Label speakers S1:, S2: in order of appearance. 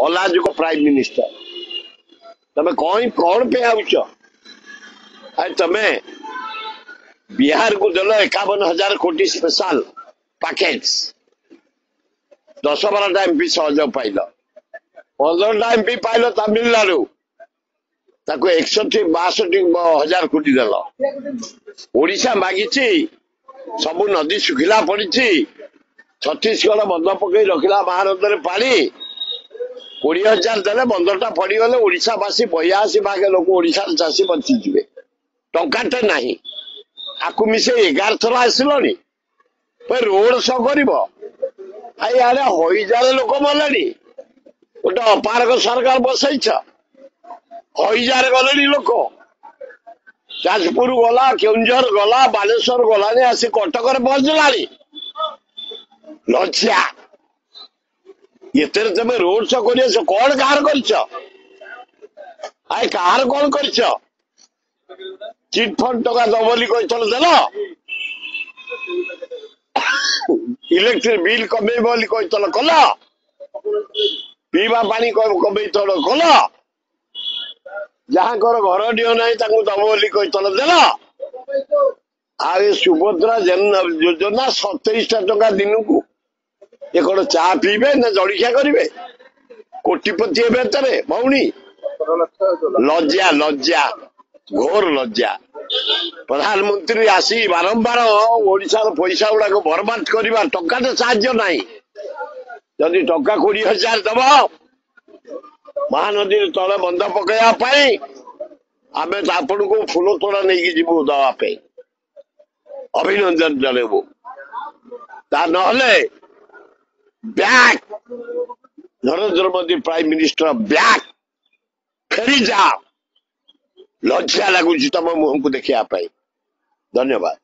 S1: अलाजुक prime minister तमे कौन पे आउच तमे बिहार को देल 51,000 कोटी स्पेशल पैकेज 10-12 एमपी सहयोग पाइल 15 एमपी पाइल तमिलनाडु ताको 61-62,000 कोटी देल ओडिशा मागी सबू नदी सुखिला पड़ी छत्तीसगढ़ बंध पकई रखिला महानदी पानी 20,000 देले बंधटा पड़गले ओडावासी 82 लोक ओडा चाषी बंचीजे टंकाटे ना आपको मिसे 11 थर आसिलनी रोड शो कर हईजार लोक मले गोटे अपारक सरकार बसईच हईजार गले लोक जाजपुर गला केउझर गला बालेश्वर गलानी आसी कटक पहुंचला लज्जा ये तमे रोड शो कर कौन कहार कहार कौन कर चिट फंड टका दब बोली कही देल इलेक्ट्रिक बिल कमे बोली कही कल पीवा पानी कमे कल जहाँ घर दियो ना दब बोली कही देल आ सुभद्रा योजना 27 टका दिन को ये कौन चा पीबे ना जलिया करेंगे कोटिपति हे भौणी लज्जा लज्जा घोर लज्जा प्रधानमंत्री आसी बारंबार ओडिशार पैसा गुड़ाक बर्बाद करवा टंकाटे साहाय्य ना जदि टंका 20,000 दब महानदी तले बंध पकड़ाई आम आपण को फूल तोड़ा नहीं जीवु दवाई अभिनंदन जनइबू ता नहले बैक नरेंद्र मोदी प्राइम मिनिस्टर बैक फेरी जा लज्जा लगुच तुम मुह को देखा धन्यवाद।